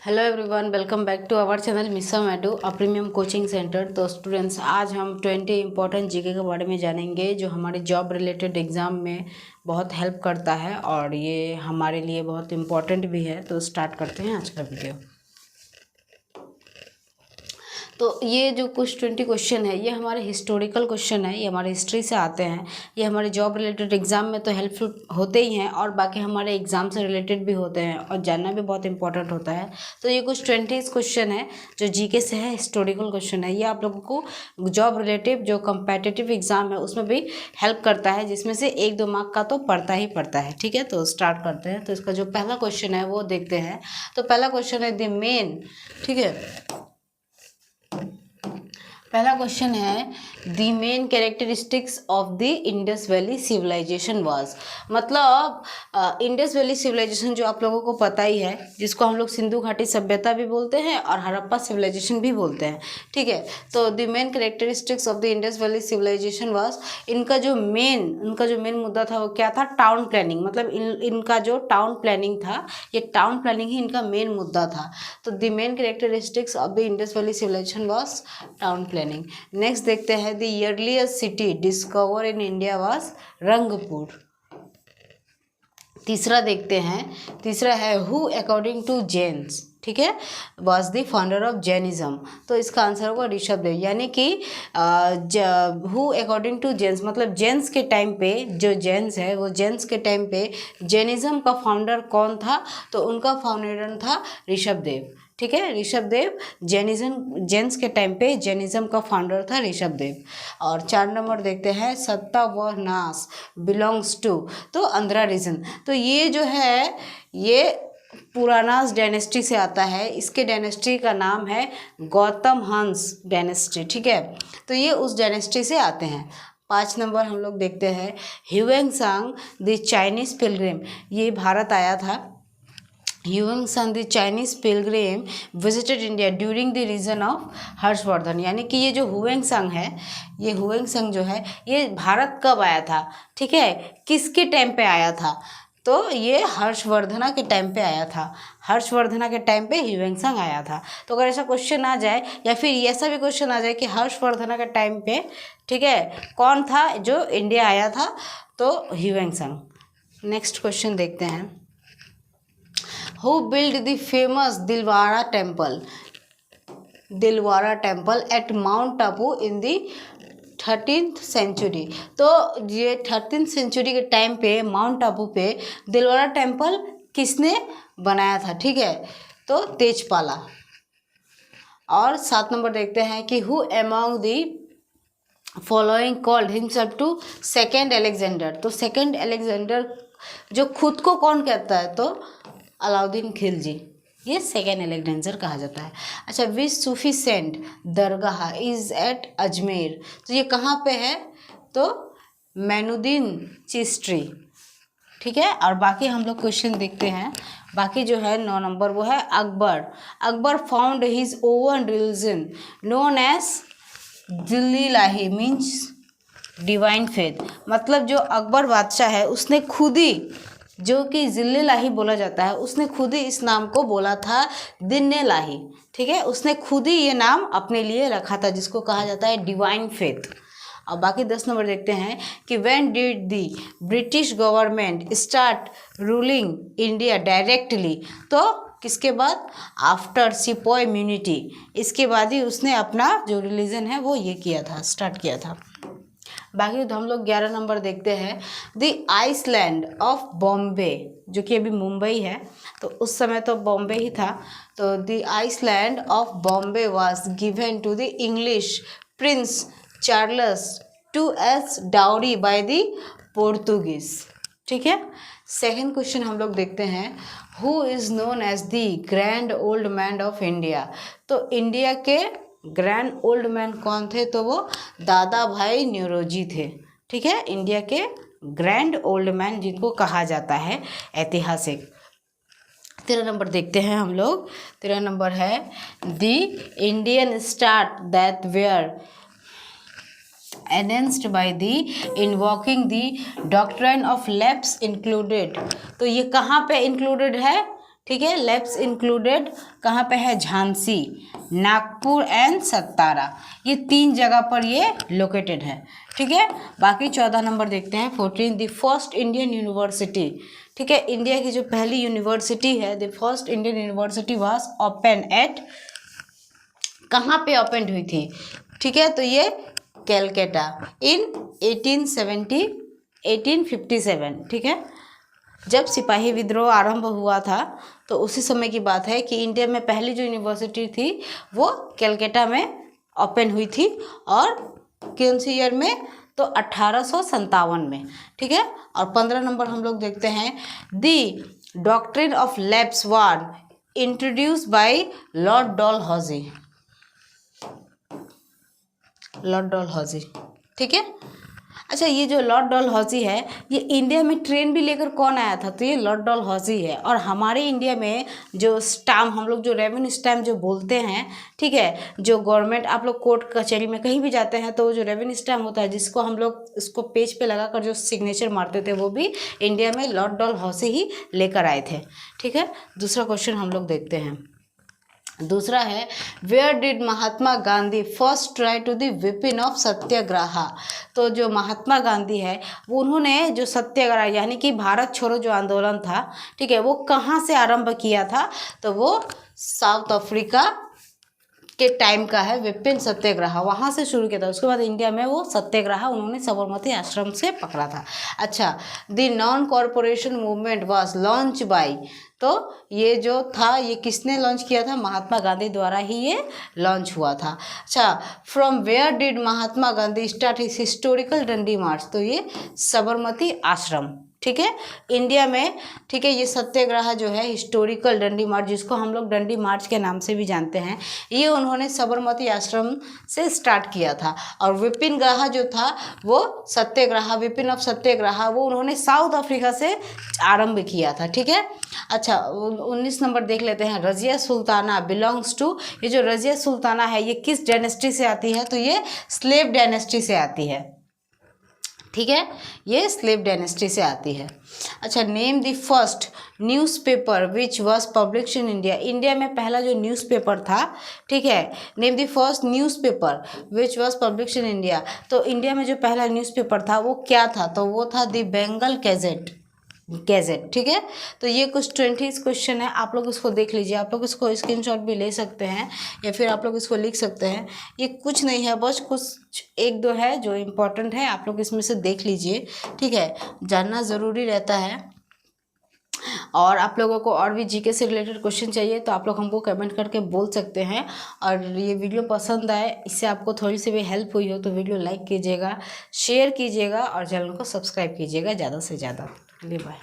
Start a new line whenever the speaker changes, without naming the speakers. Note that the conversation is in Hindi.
Hello everyone, welcome back to our channel मिसा मैडू अ प्रीमियम कोचिंग सेंटर। तो स्टूडेंट्स, आज हम 20 इंपॉर्टेंट जीके के बारे में जानेंगे जो हमारे जॉब रिलेटेड एग्ज़ाम में बहुत हेल्प करता है और ये हमारे लिए बहुत इम्पॉर्टेंट भी है। तो स्टार्ट करते हैं आज का वीडियो। तो ये जो कुछ 20 क्वेश्चन है ये हमारे हिस्टोरिकल क्वेश्चन है, ये हमारे हिस्ट्री से आते हैं। ये हमारे जॉब रिलेटेड एग्ज़ाम में तो हेल्पफुल होते ही हैं और बाकी हमारे एग्ज़ाम से रिलेटेड भी होते हैं और जानना भी बहुत इंपॉर्टेंट होता है। तो ये कुछ 20 क्वेश्चन है जो जीके से है, हिस्टोरिकल क्वेश्चन है। ये आप लोगों को जॉब रिलेटिव जो कंपेटिटिव एग्ज़ाम है उसमें भी हेल्प करता है, जिसमें से 1-2 मार्क का तो पड़ता ही पड़ता है। ठीक है, तो स्टार्ट करते हैं। तो इसका जो पहला क्वेश्चन है वो देखते हैं। तो पहला क्वेश्चन है द मेन, ठीक है, पहला क्वेश्चन है the main characteristics of the Indus valley civilisation was. मतलब इंडस वैली सिविलाइजेशन जो आप लोगों को पता ही है, जिसको हम लोग सिंधु घाटी सभ्यता भी बोलते हैं और हड़प्पा सिविलाइजेशन भी बोलते हैं। ठीक है, तो the main characteristics of the Indus valley civilisation was, उनका जो मेन मुद्दा था वो क्या था? Town planning. मतलब इनका जो टाउन प्लानिंग था, ये टाउन प्लानिंग ही इनका मेन मुद्दा था। तो the main characteristics of the Indus valley civilisation was town planning. Next देखते हैं the earliest city discover in India was Rangpur. तीसरा देखते हैं, तीसरा है हु अकॉर्डिंग टू जैन्स, ठीक है, was the founder of Jainism. तो इसका आंसर होगा ऋषभदेव। यानी कि हु अकॉर्डिंग टू जैन्स, मतलब जैन्स के टाइम पे, जो जैन्स है वो जैन्स के टाइम पे जैनिज्म का फाउंडर कौन था? तो उनका फाउंडर था ऋषभदेव। ठीक है, ऋषभदेव जैन्स के टाइम पे जैनिज्म का फाउंडर था ऋषभदेव। और 4 नंबर देखते हैं सत्ता व नाश बिलोंग्स टू, तो आंध्रा रीजन। तो ये जो है ये पुरानास डायनेस्टी से आता है। इसके डायनेस्टी का नाम है गौतम हंस डायनेस्टी। ठीक है, तो ये उस डायनेस्टी से आते हैं। 5 नंबर हम लोग देखते हैं ह्यूएंत्सांग द चाइनीज पिलग्रिम, ये भारत आया था। Hiuen Tsang the Chinese pilgrim visited India during the region of Harshavardhana. यानी कि ये जो ह्यूएंत्सांग है, ये ह्यूएंत्सांग जो है ये भारत कब आया था? ठीक है, किसके टाइम पे आया था? तो ये हर्षवर्धना के टाइम पे आया था। हर्षवर्धना के टाइम पे ह्यूएंत्सांग आया था। तो अगर ऐसा क्वेश्चन आ जाए या फिर ऐसा भी क्वेश्चन आ जाए कि हर्षवर्धना के टाइम पे, ठीक है, कौन था जो इंडिया आया था? तो ह्यूएंत्सांग। नेक्स्ट क्वेश्चन देखते हैं who build the famous Dilwara temple at mount टापू इन दी 13th सेंचुरी। तो ये 13th सेंचुरी के टाइम पे माउंट टापू पे दिलवाड़ा टेम्पल किसने बनाया था? ठीक है, तो तेजपाला। और 7 नंबर देखते हैं कि who among the following called himself to second Alexander. तो सेकेंड अलेक्जेंडर जो खुद को कौन कहता है? तो अलाउद्दीन खिलजी, ये सेकेंड अलेक्जेंडर कहा जाता है। अच्छा, which Sufi saint dargah is at Ajmer. तो ये कहाँ पे है? तो मैनुद्दीन चिश्ती। ठीक है, और बाकी हम लोग क्वेश्चन देखते हैं। बाकी जो है 9 नंबर वो है Akbar found his own religion known as Din-i-Ilahi means divine faith. मतलब जो अकबर बादशाह है उसने खुद ही, जो कि जिले लाही बोला जाता है, उसने खुद ही इस नाम को बोला था दिन्ने लाही। ठीक है, उसने खुद ही ये नाम अपने लिए रखा था, जिसको कहा जाता है डिवाइन फेथ। और बाकी 10 नंबर देखते हैं कि when did the British government start ruling India directly. तो किसके बाद? After sepoy immunity. इसके बाद ही उसने अपना जो रिलीजन है वो ये किया था, स्टार्ट किया था। बाकी तो हम लोग 11 नंबर देखते हैं द आइसलैंड ऑफ बॉम्बे, जो कि अभी मुंबई है, तो उस समय तो बॉम्बे ही था। तो the island of Bombay was given to the English prince Charles to as dowry by the Portuguese. ठीक है, सेकंड क्वेश्चन हम लोग देखते हैं who is known as the grand old man of India. तो इंडिया के ग्रैंड ओल्ड मैन कौन थे? तो वो दादा भाई नौरोजी थे। ठीक है, इंडिया के ग्रैंड ओल्ड मैन जिनको कहा जाता है ऐतिहासिक। 13 नंबर देखते हैं हम लोग। 13 नंबर है the Indian start that were announced by the invoking the doctrine of lapse included। तो ये कहाँ पे included है? ठीक है। लैब्स इंक्लूडेड कहाँ पे है, झांसी, नागपुर एंड सत्तारा, ये 3 जगह पर ये लोकेटेड है। ठीक है। बाकी 14 नंबर देखते हैं। 14 द फर्स्ट इंडियन यूनिवर्सिटी, ठीक है, इंडिया की जो पहली यूनिवर्सिटी है, the first Indian university was open at, कहाँ पे ओपन हुई थी, ठीक है, तो ये कैलकाटा इन 1857, ठीक है। जब सिपाही विद्रोह आरंभ हुआ था तो उसी समय की बात है कि इंडिया में पहली जो यूनिवर्सिटी थी वो कैलकाटा में ओपन हुई थी, और कौन सी ईयर में, तो 1857 में, ठीक है। और 15 नंबर हम लोग देखते हैं, the doctrine of lapse was introduce by Lord Dalhousie, Lord Dalhousie, ठीक है। अच्छा, ये जो लॉर्ड डलहौजी है, ये इंडिया में ट्रेन भी लेकर कौन आया था, तो ये लॉर्ड डलहौजी है। और हमारे इंडिया में जो स्टैम्प, हम लोग जो रेवेन्यू स्टैम्प जो बोलते हैं, ठीक है, जो गवर्नमेंट, आप लोग कोर्ट कचहरी में कहीं भी जाते हैं तो जो रेवेन्यू स्टैम्प होता है, जिसको हम लोग इसको पेज पे लगाकर जो सिग्नेचर मारते थे, वो भी इंडिया में लॉर्ड डलहौजी ही लेकर आए थे। ठीक है। दूसरा क्वेश्चन हम लोग देखते हैं। दूसरा है, where did Mahatma Gandhi first try to the weapon of satyagraha, तो जो महात्मा गांधी है वो उन्होंने जो सत्याग्रह यानी कि भारत छोड़ो जो आंदोलन था, ठीक है, वो कहाँ से आरंभ किया था, तो वो साउथ अफ्रीका के टाइम का है, विपिन सत्याग्रह वहाँ से शुरू किया था। उसके बाद इंडिया में वो सत्याग्रह उन्होंने साबरमती आश्रम से पकड़ा था। अच्छा, the non corporation movement was launch by, तो ये जो था ये किसने लॉन्च किया था, महात्मा गांधी द्वारा ही ये लॉन्च हुआ था। अच्छा, from where did Mahatma Gandhi start his historical Dandi March, तो ये साबरमती आश्रम, ठीक है, इंडिया में, ठीक है। ये सत्याग्रह जो है हिस्टोरिकल डंडी मार्च, जिसको हम लोग डंडी मार्च के नाम से भी जानते हैं, ये उन्होंने साबरमती आश्रम से स्टार्ट किया था। और विपिन ग्रह जो था वो सत्याग्रह, विपिन ऑफ सत्याग्रह, वो उन्होंने साउथ अफ्रीका से आरंभ किया था। ठीक है। अच्छा, 19 नंबर देख लेते हैं। रजिया सुल्ताना बिलोंग्स टू, ये जो रजिया सुल्ताना है ये किस डायनेस्टी से आती है, तो ये स्लेव डायनेस्टी से आती है। ठीक है, ये स्लेव डायनेस्टी से आती है। अच्छा, name the first newspaper which was published in India, India में पहला जो न्यूज़पेपर था, ठीक है, name the first newspaper which was published in India, तो इंडिया में जो पहला न्यूज़पेपर था वो क्या था, तो वो था द बंगाल गैजेट। ठीक है। तो ये कुछ 20 क्वेश्चन है, आप लोग इसको देख लीजिए, आप लोग इसको स्क्रीनशॉट भी ले सकते हैं या फिर आप लोग इसको लिख सकते हैं। ये कुछ नहीं है, बस कुछ 1-2 है जो इम्पोर्टेंट है, आप लोग इसमें से देख लीजिए। ठीक है, जानना ज़रूरी रहता है। और आप लोगों को और भी जीके से रिलेटेड क्वेश्चन चाहिए तो आप लोग हमको कमेंट करके बोल सकते हैं। और ये वीडियो पसंद आए, इससे आपको थोड़ी सी भी हेल्प हुई हो तो वीडियो लाइक कीजिएगा, शेयर कीजिएगा और चैनल को सब्सक्राइब कीजिएगा ज़्यादा से ज़्यादा। बाय।